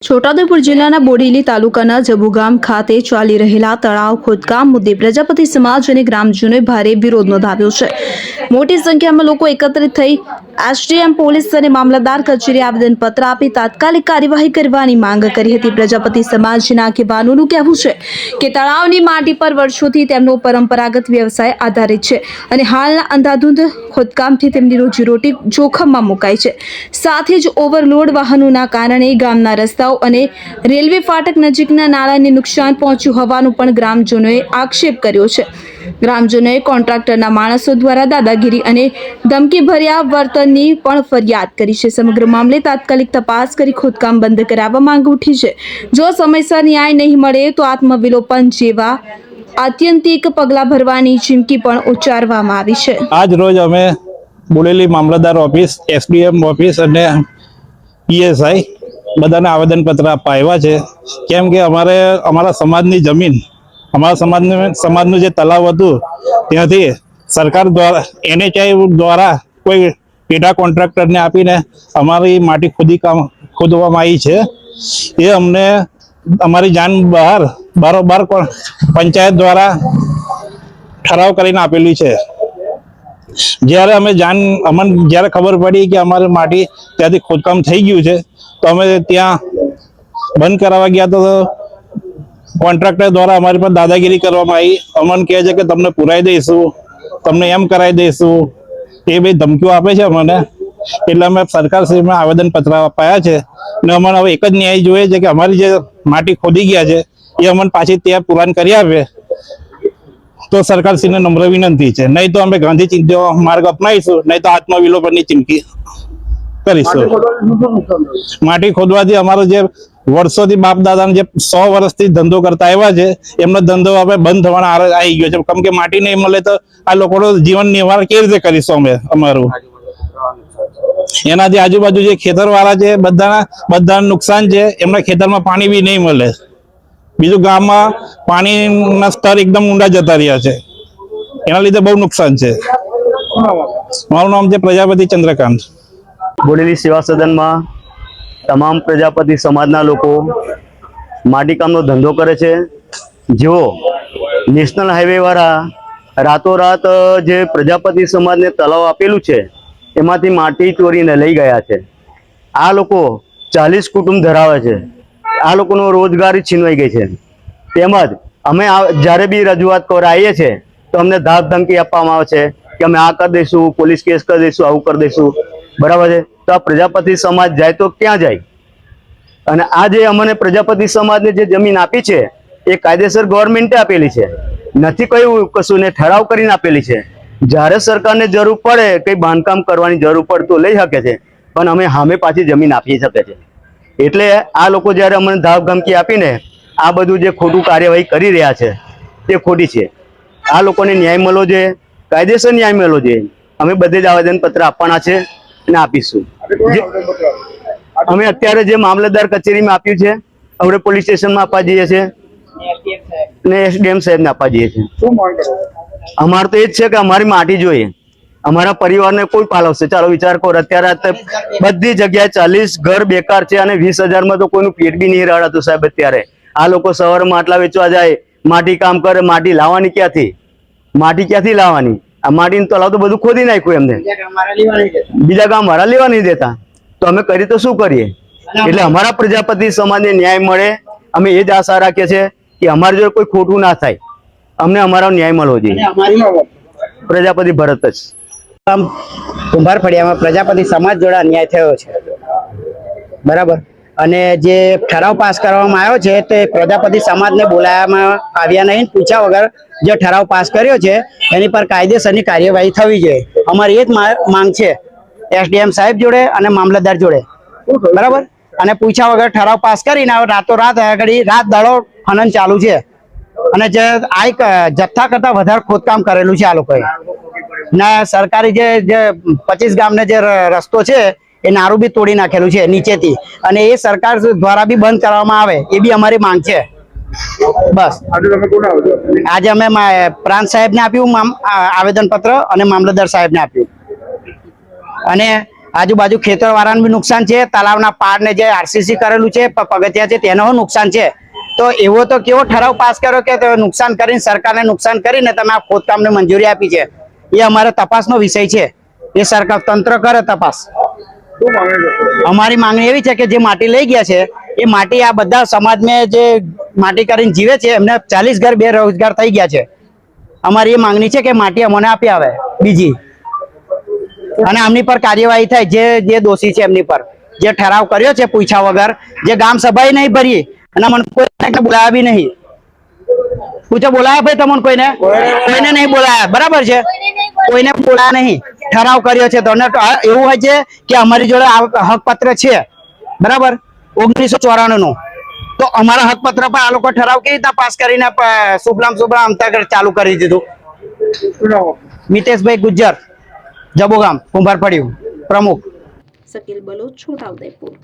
છોટાઉદેપુર જિલ્લાના બોડેલી તાલુકાના જબુગામ ખાતે ચાલી રહેલા તળાવ ખોદકામ મુદ્દે પ્રજાપતિ સમાજ અને ગ્રામજનોએ ભારે વિરોધ નોંધાવ્યો છે। મોટી સંખ્યામાં લોકો એકત્રિત થઈ એસડીએમ પોલીસ અને મામલતદાર કચેરી આવેદનપત્ર આપી તાત્કાલિક કાર્યવાહી કરવાની માંગ કરી હતી। પ્રજાપતિ સમાજના આગેવાનોનું કહેવું છે કે તળાવની માટી પર વર્ષોથી તેમનો પરંપરાગત વ્યવસાય આધારિત છે અને હાલના અંધાધૂંધ ખોદકામથી તેમની રોજીરોટી જોખમમાં મુકાઈ છે। સાથે જ ઓવરલોડ વાહનોના કારણે ગામના રસ્તાઓ અને રેલવે ફાટક નજીકના નાળાને નુકસાન પહોંચ્યું હોવાનું પણ ગ્રામજનોએ આક્ષેપ કર્યો છે। ગ્રામજનોએ કોન્ટ્રાક્ટરના માણસો દ્વારા દાદાગીરી અને ધમકીભર્યા વર્તનની પણ ફરિયાદ કરી છે। સમગ્ર મામલે તાત્કાલિક તપાસ કરી ખોદકામ બંધ કરાવવા માંગ ઉઠી છે। જો સમયસર ન્યાય નહીં મળે તો આત્મવિલોપન જેવા આત્યંતિક પગલાં ભરવાની ચીમકી પણ ઉચ્ચારવામાં આવી છે। આજ રોજ અમે બોડેલી મામલતદાર ઓફિસ, એસડીએમ ઓફિસ અને પીએસઆઈ બધાને આવેદનપત્ર આપવા આવ્યા છે। કેમ કે અમારા સમાજની જમીન, અમારા સમાજનું જે તળાવ હતું ત્યાંથી સરકાર દ્વારા NHI દ્વારા કોઈ પેટા કોન્ટ્રાક્ટરને આપીને અમારી માટી ખોદવામાં આવી છે। એ અમને અમારી જાન બરોબર પંચાયત દ્વારા ઠરાવ કરીને આપેલી છે। જ્યારે અમને જ્યારે ખબર પડી કે અમારી માટી ત્યાંથી ખોદકામ થઈ ગયું છે તો અમે ત્યાં બંધ કરાવવા ગયા તો કોન્ટ્રાક્ટર દ્વારા અમારી પર દાદાગીરી કરવામાં આવી। અમને કહે છે કે તમને પુરાઈ દઈશું, તમને એમ કરાવી દઈશું, એ બધી ધમકીઓ આપે છે અમને। એટલે અમે સરકારશ્રીમાં આવેદનપત્ર અપાયા છે અને અમને હવે એક જ ન્યાય જોઈએ છે કે અમારી જે માટી ખોદી ગયા છે એ અમને પાછી ત્યાં પુરાણ કરી આપે તો સરકારશ્રીને નમ્ર વિનંતી છે। નહીં તો અમે ગાંધી માર્ગ અપનાવીશું, નહીં તો આત્મવિલોપનની ચીમકી કરીશું। માટી ખોદવાથી અમારો જે વર્ષોથી બાપ દાદાને જે 100 વર્ષથી ધંધો કરતા આવ્યા છે એમનો ધંધો હવે બંધ થવાના આવી ગયો છે। કેમ કે માટી નહીં મળે તો આ લોકોનું જીવન નિર્વાહ કેવી રીતે કરીશું અમે અમારું? એનાથી આજુબાજુ જે ખેતર વાળા છે બધાને નુકસાન છે। એમના ખેતરમાં પાણી બી નહીં મળે। બીજું ગામમાં પાણીના સ્તર એકદમ ઊંડા જતા રહ્યા છે, એના લીધે બહુ નુકસાન છે। મારું નામ છે પ્રજાપતિ ચંદ્રકાંત। બોડેલી સેવા સદનમાં તમામ પ્રજાપતિ સમાજના લોકો માટીકામનો ધંધો કરે છે। જેઓ નેશનલ હાઈવે વાળા રાતોરાત જે પ્રજાપતિ સમાજને તળાવ આપેલું છે એમાંથી માટી ચોરીને લઈ ગયા છે। આ લોકો 40 કુટુંબ ધરાવે છે। આ લોકોનો રોજગારી છીનવાઈ ગઈ છે। તેમજ અમે જ્યારે બી રજૂઆત કરવા આવીએ છીએ તો અમને ધાક ધમકી આપવામાં આવે છે કે અમે આ કરી દઈશું, પોલીસ કેસ કરી દઈશું, આવું કરી દઈશું। બરાબર છે? તો આ પ્રજાપતિ સમાજ જાય તો ક્યાં જાય? અને આ જે અમને પ્રજાપતિ સમાજને જે જમીન આપી છે એ કાયદેસર ગવર્મેન્ટે આપેલી છે, નથી કયું કશું ને ઠરાવ કરીને આપેલી છે। જ્યારે સરકારને જરૂર પડે કંઈ બાંધકામ કરવાની જરૂર પડે તો લઈ શકે છે, પણ અમે સામે પાછી જમીન આપી શકે છે। એટલે આ લોકો જ્યારે અમને ધાક ધમકી આપીને આ બધું જે ખોટું કાર્યવાહી કરી રહ્યા છે તે ખોટી છે। આ લોકોને ન્યાય મળવો જોઈએ, કાયદેસર ન્યાય મળવો જોઈએ। અમે બધે જ આવેદનપત્ર આપવાના છે અને આપીશું। અમે અત્યારે જે મામલતદાર કચેરીમાં આપ્યું છે, હવે પોલીસ સ્ટેશનમાં આપવા જઈએ છીએ અને એસડીએમ સાહેબને આપવા જઈએ છીએ। અમારે તો એ જ છે કે અમારી માટી જોઈએ, અમારા પરિવારને કોઈ પાલવશે? ચાલો વિચાર કરો, અત્યારે બધી જગ્યાએ 40 ઘર બેકાર છે અને 20,000માં તો કોઈનું પેટ બી નહીં રાડાતું સાહેબ। અત્યારે આ લોકો સવારમાં માટલા વેચવા જાય, માટી કામ કરે, માટી લાવવાની ક્યાંથી? માટી ક્યાંથી લાવવાની? આ માટીનું તળાવ તો બધું ખોદી નાખ્યું એમને, બીજા ગામ વાળા લેવા નહીં દેતા, તો અમે કરી તો શું કરીએ? એટલે અમારા પ્રજાપતિ સમાજને ન્યાય મળે, અમે એ જ આશા રાખીએ છીએ કે અમારી જોડે કોઈ ખોટું ના થાય, અમને અમારો ન્યાય મળવો જોઈએ। પ્રજાપતિ ભરત જ કુંભાર ફળિયામાં પ્રજાપતિ સમાજ જોડે અન્યાય થયો છે, બરાબર? અને જે ઠરાવ પાસ કરવામાં આવ્યો છે તે પ્રજાપતિ સમાજને બોલાવવામાં આવ્યા નહીં, પૂછ્યા વગર જે ઠરાવ પાસ કર્યો છે એની પર કાયદેસરની કાર્યવાહી થવી જોઈએ। અમારી એ જ માંગ છે એસડીએમ સાહેબ જોડે અને મામલતદાર જોડે, બરાબર? અને પૂછ્યા વગર ઠરાવ પાસ કરીને રાતોરાત આગળ રાત દાડો ખનન ચાલુ છે અને જે જથ્થા કરતા વધારે ખોદકામ કરેલું છે આ લોકોએ। ના સરકારી જે 25 ગામને જે રસ્તો છે એ નારું બી તોડી નાખેલું છે નીચેથી, અને એ સરકાર દ્વારા બી બંધ કરવામાં આવે એ બી અમારી માંગ છે। બસ આજે અમે પ્રાંત સાહેબને આપ્યું આવેદનપત્ર અને મામલતદાર સાહેબને આપ્યું, અને આજુબાજુ ખેતર વાળાને બી નુકસાન છે, તળાવના પાળને જે આરસીસી કરેલું છે, પગથિયા છે તેનો નુકસાન છે. તો એવો તો કેવો ઠરાવ પાસ કર્યો કે નુકસાન કરીને, સરકારને નુકસાન કરીને તમે આ ખોદકામને મંજૂરી આપી છે? એ અમારે તપાસનો વિષય છે. એ સરકાર તંત્ર કરે તપાસ. અમારી માંગણી એવી છે કે જે માટી લઈ ગયા છે એ માટી આ બધા સમાજમાં જે માટી કરીને જીવે છે એમને 40 ઘર બેરોજગાર થઈ ગયા છે. અમારી એ માંગણી છે કે માટી અમને આપી આવે બીજી, અને આમની પર કાર્યવાહી થાય. જે દોષી છે એમની પર જે ઠરાવ કર્યો છે પૂછ્યા વગર, જે ગામ સભાએ નહીં ભરી અને મને કોઈ બોલાયા બી નહીં. પૂછો બોલાયા ભાઈ તમને? કોઈને નહીં બોલાયા. બરાબર છે, કોઈને બોલાયા નહીં. ઠરાવ કર્યો છે તો એવું હોય છે કે અમારી જોડે હકપત્ર છે, બરાબર, 1994 નું. તો અમારા હકપત્ર પર આ લોકો ઠરાવ કેવી રીતે પાસ કરીને શુભલામ અંતર્ગત ચાલુ કરી દીધું? મિતેશભાઈ ગુજ્જર, જબુગામ, કુંભારફળિયું પ્રમુખ. શકીલ બલોચ, છોટાઉદેપુર.